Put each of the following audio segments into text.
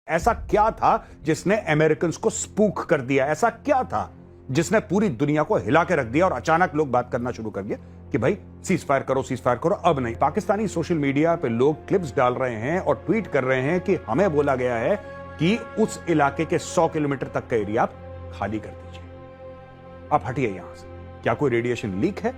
ऐसा क्या था जिसने अमेरिकन को स्पूक कर दिया? ऐसा क्या था जिसने पूरी दुनिया को हिला के रख दिया और अचानक लोग बात करना शुरू कर दिया कि भाई सीज फायर करो, अब नहीं। पाकिस्तानी सोशल मीडिया पे लोग क्लिप्स डाल रहे हैं और ट्वीट कर रहे हैं कि हमें बोला गया है कि उस इलाके के 100 किलोमीटर तक का एरिया आप खाली कर दीजिए, आप हटिए यहां से। क्या कोई रेडिएशन लीक है?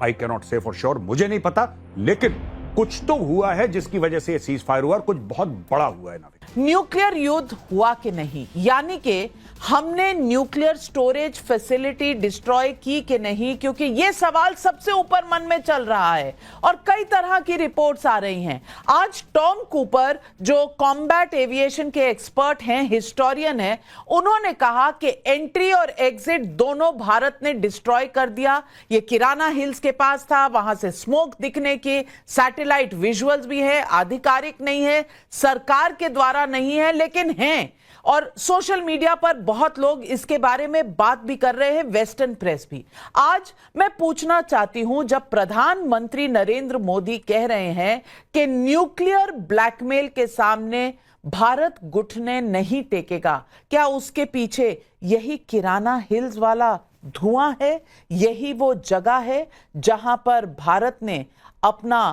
आई कैन नॉट से फॉर श्योर, मुझे नहीं पता, लेकिन कुछ तो हुआ है जिसकी वजह से सीज फायर हुआ और कुछ बहुत बड़ा हुआ है। न्यूक्लियर युद्ध हुआ कि नहीं, यानी कि हमने न्यूक्लियर स्टोरेज फैसिलिटी डिस्ट्रॉय की कि नहीं, क्योंकि यह सवाल सबसे ऊपर मन में चल रहा है और कई तरह की रिपोर्ट्स आ रही हैं। आज टॉम कूपर, जो कॉम्बैट एविएशन के एक्सपर्ट हैं, हिस्टोरियन हैं, उन्होंने कहा कि एंट्री और एग्जिट दोनों भारत ने डिस्ट्रॉय कर दिया। यह किराना हिल्स के पास था, वहां से स्मोक दिखने की सैटेलाइट विजुअल्स भी है, आधिकारिक नहीं है, सरकार के द्वारा नहीं है, लेकिन हैं। और सोशल मीडिया पर बहुत लोग इसके बारे में बात भी कर रहे हैं, वेस्टर्न प्रेस भी। आज मैं पूछना चाहती हूं, जब प्रधानमंत्री नरेंद्र मोदी कह रहे हैं कि न्यूक्लियर ब्लैकमेल के सामने भारत घुटने नहीं टेकेगा, क्या उसके पीछे यही किराना हिल्स वाला धुआं है? यही वो जगह है जहां पर भारत ने अपना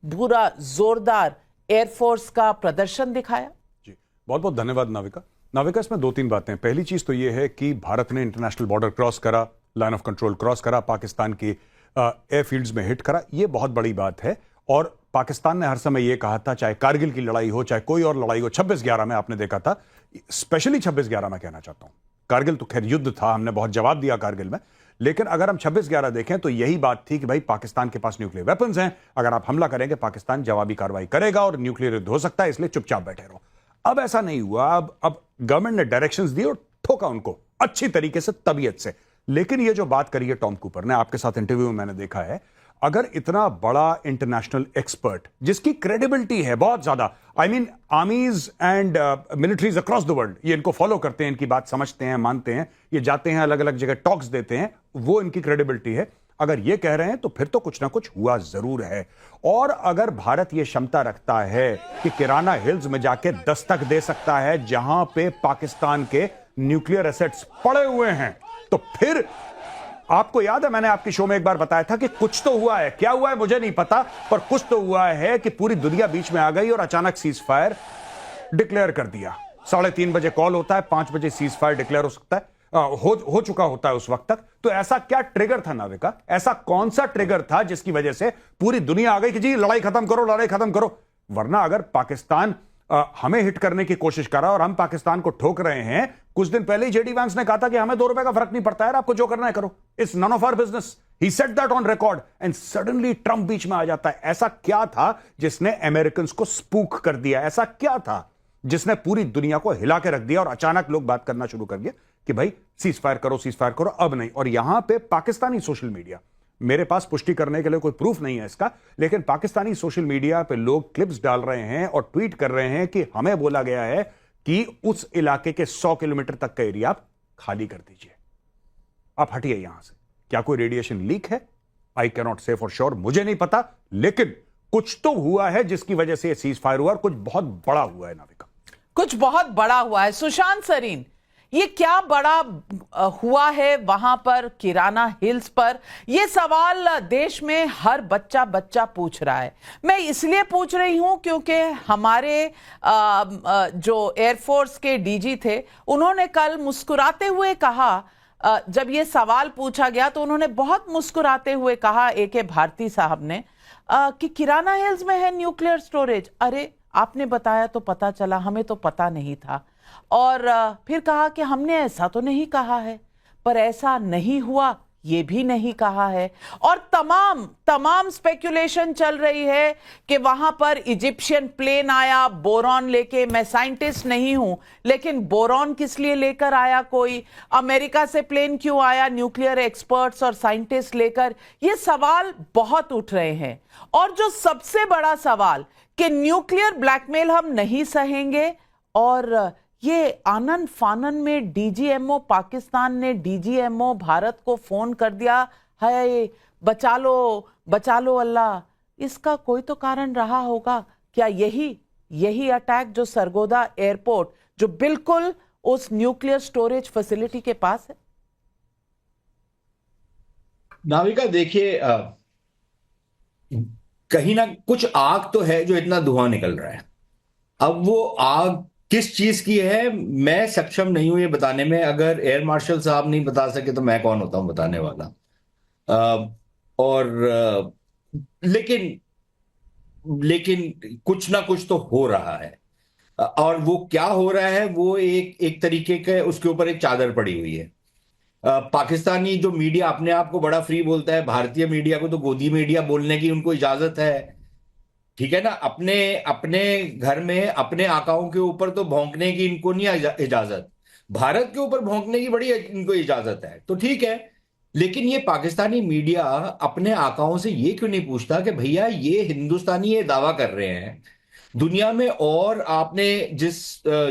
पूरा जोरदार एयरफोर्स का प्रदर्शन दिखाया? बहुत बहुत धन्यवाद नाविका। इसमें दो तीन बातें। पहली चीज तो यह है कि भारत ने इंटरनेशनल बॉर्डर क्रॉस करा, लाइन ऑफ कंट्रोल क्रॉस करा, पाकिस्तान की एयरफील्ड्स में हिट करा, यह बहुत बड़ी बात है। और पाकिस्तान ने हर समय यह कहा था, चाहे कारगिल की लड़ाई हो, चाहे कोई और लड़ाई हो, 26/11 में आपने देखा था, स्पेशली 26/11 में कहना चाहता हूं, कारगिल तो खैर युद्ध था, हमने बहुत जवाब दिया कारगिल में, लेकिन अगर हम 26/11 देखें तो यही बात थी कि भाई पाकिस्तान के पास न्यूक्लियर वेपन्स हैं, अगर आप हमला करेंगे पाकिस्तान जवाबी कार्रवाई करेगा और न्यूक्लियर युद्ध हो सकता है, इसलिए चुपचाप बैठे रहो। अब ऐसा नहीं हुआ। अब गवर्नमेंट ने डायरेक्शंस दिए और ठोका उनको अच्छी तरीके से, तबीयत से। लेकिन ये जो बात करी है टॉम कूपर ने, आपके साथ इंटरव्यू में मैंने देखा है, अगर इतना बड़ा इंटरनेशनल एक्सपर्ट जिसकी क्रेडिबिलिटी है बहुत ज्यादा, I mean आर्मीज and militaries across the world ये इनको फॉलो करते हैं, इनकी बात समझते हैं, मानते हैं, ये जाते हैं अलग अलग जगह टॉक्स देते हैं, वो इनकी क्रेडिबिलिटी है, अगर ये कह रहे हैं तो फिर तो कुछ ना कुछ हुआ जरूर है। और अगर भारत ये क्षमता रखता है कि किराना हिल्स में जाके दस्तक दे सकता है जहां पे पाकिस्तान के न्यूक्लियर एसेट्स पड़े हुए हैं, तो फिर आपको याद है मैंने आपके शो में एक बार बताया था कि कुछ तो हुआ है। क्या हुआ है मुझे नहीं पता, पर कुछ तो हुआ है कि पूरी दुनिया बीच में आ गई और अचानक सीज फायर डिक्लेयर कर दिया। 3:30 बजे कॉल होता है, 5 बजे सीज फायर डिक्लेयर हो सकता है, हो चुका होता है उस वक्त तक। तो ऐसा क्या ट्रिगर था नाविका? ऐसा कौन सा ट्रिगर था जिसकी वजह से पूरी दुनिया आ गई कि जी लड़ाई खत्म करो, लड़ाई खत्म करो? वरना अगर पाकिस्तान हमें हिट करने की कोशिश कर रहा है और हम पाकिस्तान को ठोक रहे हैं, कुछ दिन पहले ही जेडी वैंस ने कहा था कि हमें 2 रुपए का फर्क नहीं पड़ता है, आपको जो करना है करो, it's none of our business, he said that on record, and suddenly Trump बीच में आ जाता है। ऐसा क्या था जिसने अमेरिकन को स्पूक कर दिया? ऐसा क्या था जिसने पूरी दुनिया को हिला के रख दिया और अचानक लोग बात करना शुरू कर दिया कि भाई सीज फायर करो, अब नहीं। और यहां पे पाकिस्तानी सोशल मीडिया, मेरे पास पुष्टि करने के लिए कोई प्रूफ नहीं है इसका, लेकिन पाकिस्तानी सोशल मीडिया पे लोग क्लिप्स डाल रहे हैं और ट्वीट कर रहे हैं कि हमें बोला गया है कि उस इलाके के 100 किलोमीटर तक का एरिया आप खाली कर दीजिए, आप हटिए यहां से। क्या कोई रेडिएशन लीक है? आई कैन नॉट से फॉर श्योर, मुझे नहीं पता, लेकिन कुछ तो हुआ है जिसकी वजह से सीज फायर हुआ और कुछ बहुत बड़ा हुआ है नाविका। कुछ बहुत बड़ा हुआ है। सुशांत सरीन, ये क्या बड़ा हुआ है वहां पर किराना हिल्स पर? ये सवाल देश में हर बच्चा पूछ रहा है। मैं इसलिए पूछ रही हूं क्योंकि हमारे जो एयरफोर्स के डीजी थे, उन्होंने कल मुस्कुराते हुए कहा, जब ये सवाल पूछा गया तो उन्होंने बहुत मुस्कुराते हुए कहा, AK भारती साहब ने, कि किराना हिल्स में है न्यूक्लियर स्टोरेज। अरे आपने बताया तो पता चला, हमें तो पता नहीं था। और फिर कहा कि हमने ऐसा तो नहीं कहा है, पर ऐसा नहीं हुआ ये भी नहीं कहा है। और तमाम स्पेकुलेशन चल रही है कि वहां पर इजिप्शियन प्लेन आया बोरॉन लेके। मैं साइंटिस्ट नहीं हूं, लेकिन बोरॉन किस लिए लेकर आया कोई? अमेरिका से प्लेन क्यों आया न्यूक्लियर एक्सपर्ट्स और साइंटिस्ट लेकर? ये सवाल बहुत उठ रहे हैं। और जो सबसे बड़ा सवाल कि न्यूक्लियर ब्लैकमेल हम नहीं सहेंगे, और ये आनन फानन में डीजीएमओ पाकिस्तान ने डीजीएमओ भारत को फोन कर दिया, हाय बचा लो अल्लाह। इसका कोई तो कारण रहा होगा। क्या यही अटैक जो सरगोदा एयरपोर्ट, जो बिल्कुल उस न्यूक्लियर स्टोरेज फैसिलिटी के पास है? नाविका देखिए, कहीं ना कुछ आग तो है जो इतना धुआं निकल रहा है। अब वो आग किस चीज की है मैं सक्षम नहीं हूं ये बताने में। अगर एयर मार्शल साहब नहीं बता सके तो मैं कौन होता हूं बताने वाला। लेकिन लेकिन कुछ ना कुछ तो हो रहा है। और वो क्या हो रहा है, वो एक एक तरीके के उसके ऊपर एक चादर पड़ी हुई है। पाकिस्तानी जो मीडिया अपने आप को बड़ा फ्री बोलता है, भारतीय मीडिया को तो गोदी मीडिया बोलने की उनको इजाजत है। ठीक है ना, अपने अपने घर में अपने आकाओं के ऊपर तो भौंकने की इनको नहीं इजाजत, भारत के ऊपर भौंकने की बड़ी इनको इजाजत है। तो ठीक है, लेकिन ये पाकिस्तानी मीडिया अपने आकाओं से ये क्यों नहीं पूछता कि भैया ये हिंदुस्तानी ये दावा कर रहे हैं दुनिया में, और आपने जिस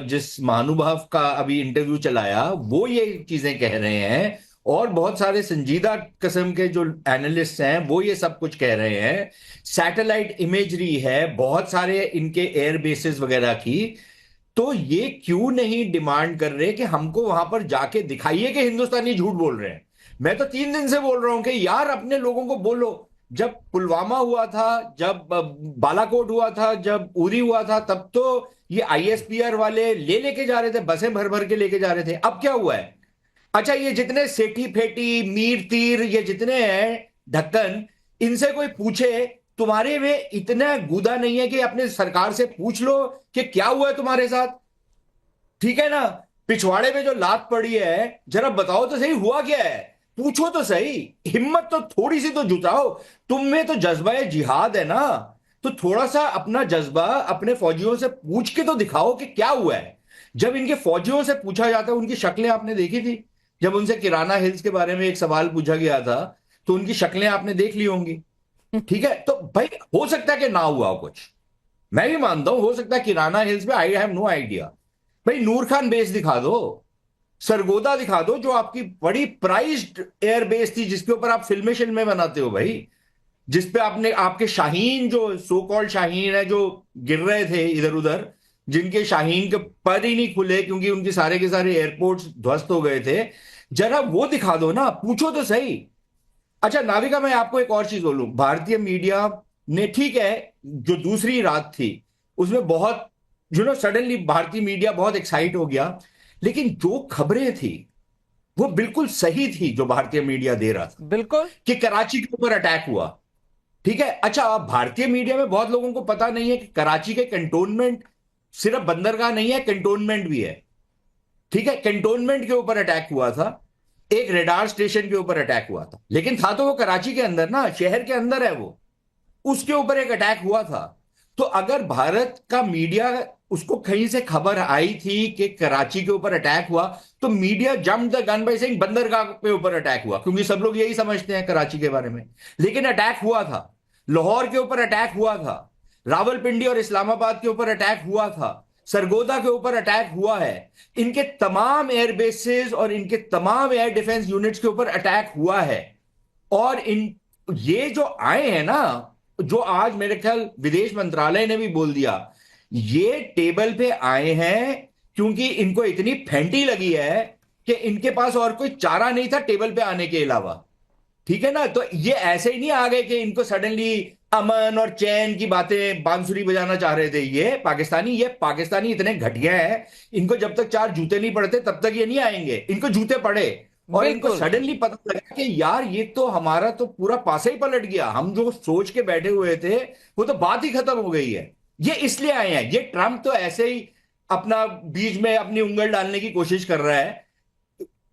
जिस महानुभाव का अभी इंटरव्यू चलाया वो ये चीजें कह रहे हैं, और बहुत सारे संजीदा किस्म के जो एनालिस्ट हैं वो ये सब कुछ कह रहे हैं। सैटेलाइट इमेजरी है बहुत सारे इनके एयर बेसिस वगैरह की। तो ये क्यों नहीं डिमांड कर रहे कि हमको वहां पर जाके दिखाइए कि हिंदुस्तानी झूठ बोल रहे हैं। मैं तो 3 दिन से बोल रहा हूं कि यार अपने लोगों को बोलो। जब पुलवामा हुआ था, जब बालाकोट हुआ था, जब उरी हुआ था, तब तो ये आईएसपीआर वाले लेके जा रहे थे, बसें भर भर के लेके जा रहे थे। अब क्या हुआ है? अच्छा, ये जितने सेठी फेटी मीर तीर ये जितने हैं ढक्कन, इनसे कोई पूछे तुम्हारे में इतना गुदा नहीं है कि अपने सरकार से पूछ लो कि क्या हुआ है तुम्हारे साथ? ठीक है ना, पिछवाड़े में जो लात पड़ी है जरा बताओ तो सही हुआ क्या है, पूछो तो सही, हिम्मत तो थोड़ी सी तो जुटाओ। तुम में तो जज्बा जिहाद है ना, तो थोड़ा सा अपना जज्बा अपने फौजियों से पूछ के तो दिखाओ कि क्या हुआ है। जब इनके फौजियों से पूछा जाता है, उनकी शक्लें आपने देखी थी, जब उनसे किराना हिल्स के बारे में एक सवाल पूछा गया था तो उनकी शक्लें आपने देख ली होंगी। ठीक है, तो भाई हो सकता है कि ना हुआ हो कुछ, मैं भी मानता हूं हो सकता है किराना हिल्स में, आई हैव नो आइडिया। भाई नूर खान बेस दिखा दो, सरगोदा दिखा दो, जो आपकी बड़ी प्राइज्ड एयर बेस थी जिसके ऊपर आप फिल्में बनाते हो भाई, जिसपे आपने आपके शाहीन जो सो कॉल्ड शाहीन है जो गिर रहे थे इधर उधर, जिनके शाहीन के पर ही नहीं खुले क्योंकि उनके सारे के सारे एयरपोर्ट्स ध्वस्त हो गए थे, जरा वो दिखा दो ना, पूछो तो सही। अच्छा नाविका, मैं आपको एक और चीज बोलूं, भारतीय मीडिया ने ठीक है जो दूसरी रात थी उसमें बहुत सडनली भारतीय मीडिया बहुत एक्साइट हो गया, लेकिन जो खबरें थी वो बिल्कुल सही थी जो भारतीय मीडिया दे रहा था, बिल्कुल, कि कराची के ऊपर अटैक हुआ। ठीक है, अच्छा अब भारतीय मीडिया में बहुत लोगों को पता नहीं है कि कराची के कंटोनमेंट सिर्फ बंदरगाह नहीं है, कंटोनमेंट भी है। ठीक है, कंटोनमेंट के ऊपर अटैक हुआ था, एक रेडार स्टेशन के ऊपर अटैक हुआ था, लेकिन था तो वो कराची के अंदर ना, शहर के अंदर है वो, उसके ऊपर एक अटैक हुआ था। तो अगर भारत का मीडिया उसको कहीं से खबर आई थी कि कराची के ऊपर अटैक हुआ, तो media jump the gun by saying बंदरगाह के ऊपर अटैक हुआ, क्योंकि सब लोग यही समझते हैं कराची के बारे में। लेकिन अटैक हुआ था, लाहौर के ऊपर अटैक हुआ था, रावलपिंडी और इस्लामाबाद के ऊपर अटैक हुआ था, सरगोदा के ऊपर अटैक हुआ है, इनके तमाम एयर बेसेस और इनके तमाम एयर डिफेंस यूनिट्स के ऊपर अटैक हुआ है। और ये जो आए हैं ना, जो आज मेरे ख्याल विदेश मंत्रालय ने भी बोल दिया, ये टेबल पे आए हैं क्योंकि इनको इतनी फेंटी लगी है कि इनके पास और कोई चारा नहीं था टेबल पे आने के अलावा। ठीक है ना, तो ये ऐसे ही नहीं आ गए कि इनको सडनली अमन और चैन की बातें बांसुरी बजाना चाह रहे थे। ये पाकिस्तानी इतने घटिया है, इनको जब तक 4 जूते नहीं पड़ते तब तक ये नहीं आएंगे, इनको जूते पड़े और इनको सडनली पता लगा कि यार ये तो हमारा तो पूरा पासा ही पलट गया, हम जो सोच के बैठे हुए थे वो तो बात ही खत्म हो गई है। ये इसलिए आए हैं। ये ट्रंप तो ऐसे ही अपना बीच में अपनी उंगल डालने की कोशिश कर रहा है,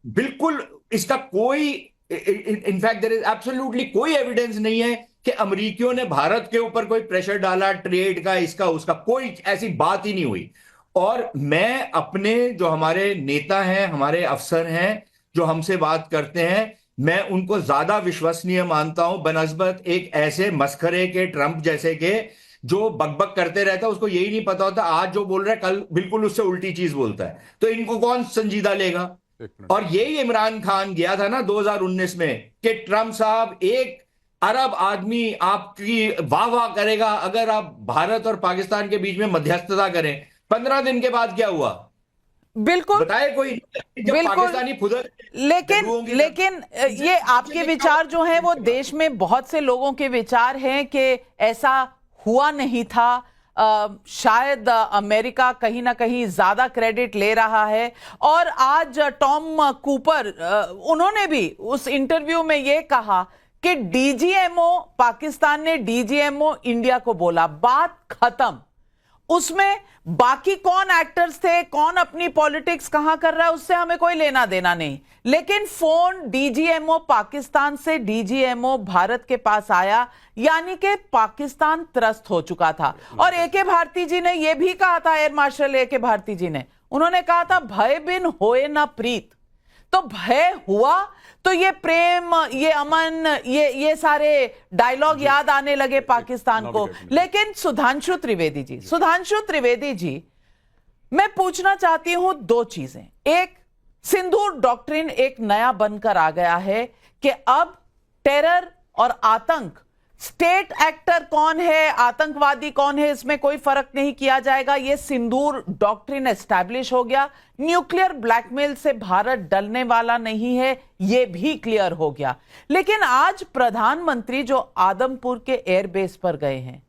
बिल्कुल इसका कोई इनफैक्ट देयर इज एब्सोल्युटली कोई एविडेंस नहीं है कि अमेरिकियों ने भारत के ऊपर कोई प्रेशर डाला ट्रेड का, इसका उसका, कोई ऐसी बात ही नहीं हुई। और मैं अपने जो हमारे नेता हैं, हमारे अफसर हैं जो हमसे बात करते हैं, मैं उनको ज्यादा विश्वसनीय मानता हूं बनस्बत एक ऐसे मस्खरे के ट्रंप जैसे के, जो बकबक करते रहता है, उसको यही नहीं पता होता आज जो बोल रहा है कल बिल्कुल उससे उल्टी चीज बोलता है, तो इनको कौन संजीदा लेगा। और यही इमरान खान गया था ना 2019 में कि ट्रंप साहब एक अरब आदमी आपकी वाह वाह करेगा अगर आप भारत और पाकिस्तान के बीच में मध्यस्थता करें। 15 दिन के बाद क्या हुआ बिल्कुल बताए कोई? जब बिल्कुल। पाकिस्तानी फुदक लेकिन ये आपके विचार जो हैं वो देश में बहुत से लोगों के विचार हैं कि ऐसा हुआ नहीं था। शायद अमेरिका कहीं ना कहीं ज्यादा क्रेडिट ले रहा है। और आज टॉम कूपर उन्होंने भी उस इंटरव्यू में ये कहा कि डीजीएमओ पाकिस्तान ने डीजीएमओ इंडिया को बोला, बात खत्म। उसमें बाकी कौन एक्टर्स थे, कौन अपनी पॉलिटिक्स कहां कर रहा है, उससे हमें कोई लेना देना नहीं। लेकिन फोन डीजीएमओ पाकिस्तान से डीजीएमओ भारत के पास आया, यानी कि पाकिस्तान त्रस्त हो चुका था। और एके भारती जी ने यह भी कहा था, एयर मार्शल एके भारती जी ने, उन्होंने कहा था भय बिन होए ना प्रीत। तो भय हुआ तो ये प्रेम, ये अमन, ये सारे डायलॉग याद आने लगे पाकिस्तान को। लेकिन सुधांशु त्रिवेदी जी, मैं पूछना चाहती हूं दो चीजें। एक, सिंदूर डॉक्ट्रिन एक नया बनकर आ गया है कि अब टेरर और आतंक, स्टेट एक्टर कौन है, आतंकवादी कौन है, इसमें कोई फर्क नहीं किया जाएगा। यह सिंदूर डॉक्ट्रिन एस्टैब्लिश हो गया। न्यूक्लियर ब्लैकमेल से भारत डरने वाला नहीं है, यह भी क्लियर हो गया। लेकिन आज प्रधानमंत्री जो आदमपुर के एयरबेस पर गए हैं,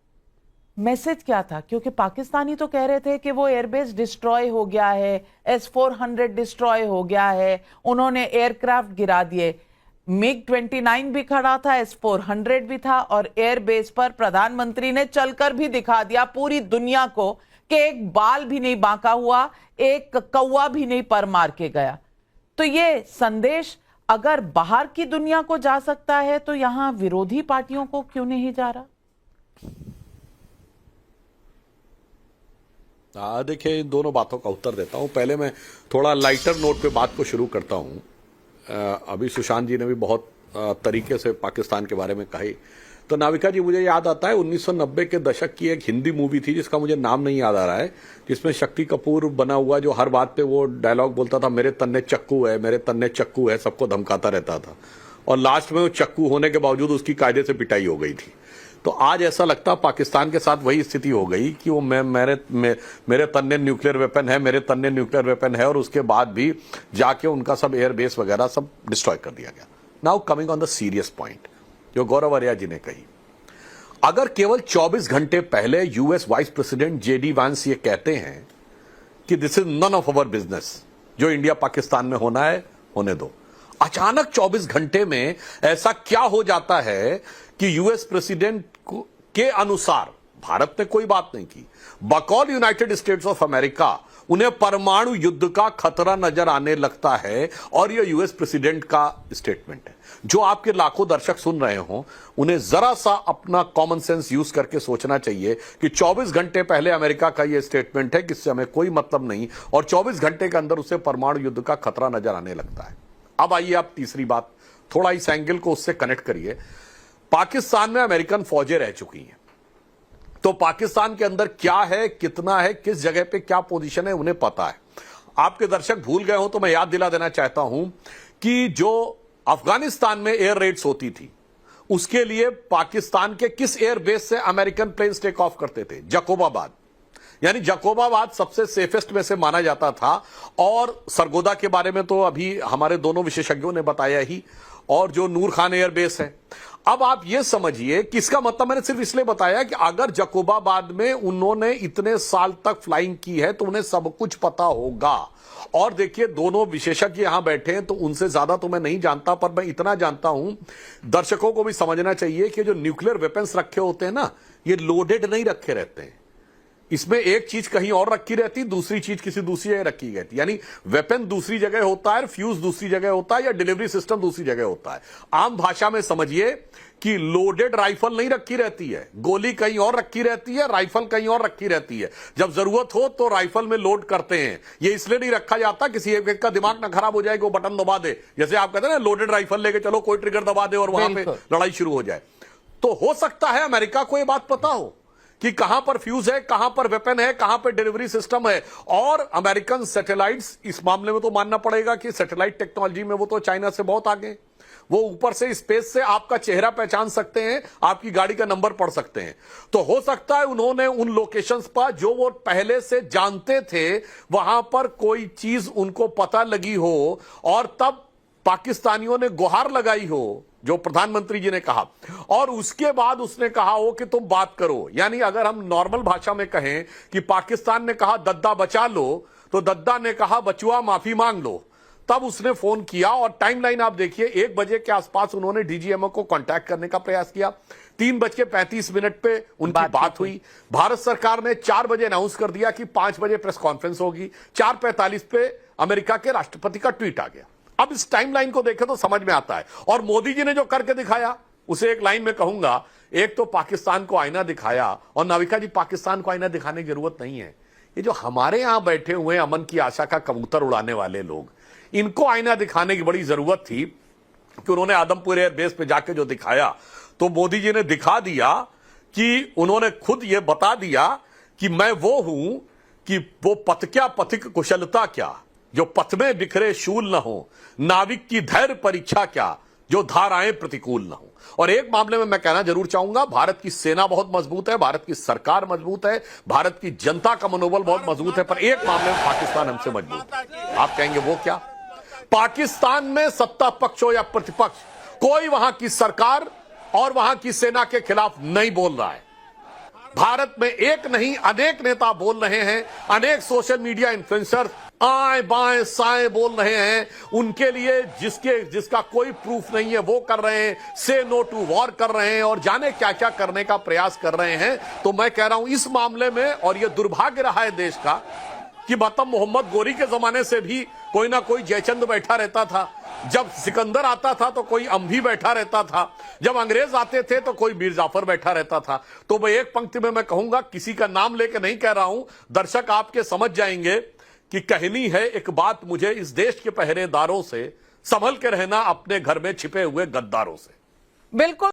मैसेज क्या था? क्योंकि पाकिस्तानी तो कह रहे थे कि वो एयरबेस डिस्ट्रॉय हो गया है, S-400 डिस्ट्रॉय हो गया है, उन्होंने एयरक्राफ्ट गिरा दिए। MiG-29 भी खड़ा था, S-400 भी था, और एयरबेस पर प्रधानमंत्री ने चलकर भी दिखा दिया पूरी दुनिया को कि एक बाल भी नहीं बांका हुआ, एक कौवा भी नहीं पर मार के गया। तो ये संदेश अगर बाहर की दुनिया को जा सकता है तो यहां विरोधी पार्टियों को क्यों नहीं जा रहा? देखिए, इन दोनों बातों का उत्तर देता हूं। पहले मैं थोड़ा लाइटर नोट पे बात को शुरू करता हूं। अभी सुशांत जी ने भी बहुत तरीके से पाकिस्तान के बारे में कही। तो नाविका जी, मुझे याद आता है 1990 के दशक की एक हिंदी मूवी थी जिसका मुझे नाम नहीं याद आ रहा है, जिसमें शक्ति कपूर बना हुआ जो हर बात पे वो डायलॉग बोलता था, मेरे तन्ने चक्कू है, मेरे तन्ने चक्कू है, सबको धमकाता रहता था। और लास्ट में वो चक्कू होने के बावजूद उसकी कायदे से पिटाई हो गई थी। तो आज ऐसा लगता पाकिस्तान के साथ वही स्थिति हो गई कि वो मेरे तन्ने न्यूक्लियर वेपन है, मेरे तन्ने न्यूक्लियर वेपन है, और उसके बाद भी जाके उनका सब एयरबेस वगैरह सब डिस्ट्रॉय कर दिया गया। Now coming on the serious point जो गौरव आर्या जी ने कही, अगर केवल 24 घंटे पहले यूएस वाइस प्रेसिडेंट जेडी वांस ये कहते हैं कि this is none of our business, जो इंडिया पाकिस्तान में होना है होने दो, अचानक 24 घंटे में ऐसा क्या हो जाता है कि यूएस प्रेसिडेंट के अनुसार भारत ने कोई बात नहीं की, बकौल यूनाइटेड स्टेट्स ऑफ अमेरिका उन्हें परमाणु युद्ध का खतरा नजर आने लगता है। और यह यूएस प्रेसिडेंट का स्टेटमेंट है। जो आपके लाखों दर्शक सुन रहे हो, उन्हें जरा सा अपना कॉमन सेंस यूज करके सोचना चाहिए कि 24 घंटे पहले अमेरिका का यह स्टेटमेंट है कि इससे हमें कोई मतलब नहीं, और 24 घंटे के अंदर उसे परमाणु युद्ध का खतरा नजर आने लगता है। अब आइए आप तीसरी बात, थोड़ा इस एंगल को उससे कनेक्ट करिए। पाकिस्तान में अमेरिकन फौजें रह चुकी हैं, तो पाकिस्तान के अंदर क्या है, कितना है, किस जगह पे क्या पोजीशन है, उन्हें पता है। आपके दर्शक भूल गए हो तो मैं याद दिला देना चाहता हूं कि जो अफगानिस्तान में एयर रेड्स होती थी, उसके लिए पाकिस्तान के किस एयर बेस से अमेरिकन प्लेन्स टेक ऑफ करते थे? जकोबाबाद। यानी जकोबाबाद सबसे सेफेस्ट में से माना जाता था। और सरगोदा के बारे में तो अभी हमारे दोनों विशेषज्ञों ने बताया ही, और जो नूर खान एयरबेस है। अब आप यह समझिए कि इसका मतलब मैंने सिर्फ इसलिए बताया कि अगर जकोबाबाद में उन्होंने इतने साल तक फ्लाइंग की है तो उन्हें सब कुछ पता होगा। और देखिए, दोनों विशेषज्ञ यहां बैठे हैं तो उनसे ज्यादा तो मैं नहीं जानता, पर मैं इतना जानता हूं, दर्शकों को भी समझना चाहिए कि जो न्यूक्लियर वेपन्स रखे होते हैं ना, ये लोडेड नहीं रखे रहते हैं। इसमें एक चीज कहीं और रखी रहती, दूसरी चीज किसी दूसरी जगह रखी गई थी। यानी वेपन दूसरी जगह होता है, फ्यूज दूसरी जगह होता है, या डिलीवरी सिस्टम दूसरी जगह होता है। आम भाषा में समझिए कि लोडेड राइफल नहीं रखी रहती है, गोली कहीं और रखी रहती है, राइफल कहीं और रखी रहती है। जब जरूरत हो तो राइफल में लोड करते हैं। ये इसलिए नहीं रखा जाता किसी एक का दिमाग ना खराब हो जाए कि वो बटन दबा दे, जैसे आप कहते हैं ना, लोडेड राइफल लेके चलो, कोई ट्रिगर दबा दे और वहां पे लड़ाई शुरू हो जाए। तो हो सकता है अमेरिका को यह बात पता हो कि कहां पर फ्यूज है, कहां पर वेपन है, कहां पर डिलीवरी सिस्टम है। और अमेरिकन सैटेलाइट्स, इस मामले में तो मानना पड़ेगा कि सैटेलाइट टेक्नोलॉजी में वो तो चाइना से बहुत आगे। वो ऊपर से स्पेस से आपका चेहरा पहचान सकते हैं, आपकी गाड़ी का नंबर पढ़ सकते हैं। तो हो सकता है उन्होंने उन लोकेशंस पर जो वो पहले से जानते थे वहां पर कोई चीज उनको पता लगी हो और तब पाकिस्तानियों ने गुहार लगाई हो, जो प्रधानमंत्री जी ने कहा, और उसके बाद उसने कहा हो कि तुम बात करो। यानी अगर हम नॉर्मल भाषा में कहें कि पाकिस्तान ने कहा दद्दा बचा लो, तो दद्दा ने कहा बचुआ माफी मांग लो। तब उसने फोन किया और टाइमलाइन आप देखिए, 1 बजे के आसपास उन्होंने डीजीएमओ को कांटेक्ट करने का प्रयास किया, 3:35 पे उनकी बात हुई। भारत सरकार ने 4 बजे अनाउंस कर दिया कि 5 बजे प्रेस कॉन्फ्रेंस होगी। 4:45 पे अमेरिका के राष्ट्रपति का ट्वीट आ गया। अब इस टाइमलाइन को देखें तो समझ में आता है। और मोदी जी ने जो करके दिखाया उसे एक लाइन में कहूंगा, एक तो पाकिस्तान को आईना दिखाया, और नाविका जी पाकिस्तान को आईना दिखाने की जरूरत नहीं है। ये जो हमारे यहां बैठे हुए अमन की आशा का कबूतर उड़ाने वाले लोग, इनको आईना दिखाने की बड़ी जरूरत थी कि उन्होंने आदमपुर एयरबेस पे जाके जो दिखाया, तो मोदी जी ने दिखा दिया कि उन्होंने खुद ये बता दिया कि मैं वो हूं कि वो पथ क्या पथिक कुशलता क्या, जो पथ में बिखरे शूल न हो, नाविक की धैर्य परीक्षा क्या, जो धाराएं प्रतिकूल न हो। और एक मामले में मैं कहना जरूर चाहूंगा, भारत की सेना बहुत मजबूत है, भारत की सरकार मजबूत है, भारत की जनता का मनोबल बहुत मजबूत है, पर एक मामले में पाकिस्तान हमसे मजबूत है। आप कहेंगे वो क्या? पाकिस्तान में सत्ता पक्ष हो या प्रतिपक्ष, कोई वहां की सरकार और वहां की सेना के खिलाफ नहीं बोल रहा है। भारत में एक नहीं अनेक नेता बोल रहे हैं, अनेक सोशल मीडिया इन्फ्लुएंसर आए बाएं साएं बोल रहे हैं, उनके लिए जिसका कोई प्रूफ नहीं है वो कर रहे हैं, से नो टू वॉर कर रहे हैं और जाने क्या क्या करने का प्रयास कर रहे हैं। तो मैं कह रहा हूं इस मामले में, और यह दुर्भाग्य रहा है देश का कि मतलब मोहम्मद गोरी के जमाने से भी कोई ना कोई जयचंद बैठा रहता था, जब सिकंदर आता था तो कोई अंभी बैठा रहता था, जब अंग्रेज आते थे तो कोई मीर जाफर बैठा रहता था। तो मैं एक पंक्ति में मैं कहूंगा, किसी का नाम लेके नहीं कह रहा हूं, दर्शक आपके समझ जाएंगे कि कहनी है एक बात मुझे इस देश के पहरेदारों से, संभल के रहना अपने घर में छिपे हुए गद्दारों से। बिल्कुल।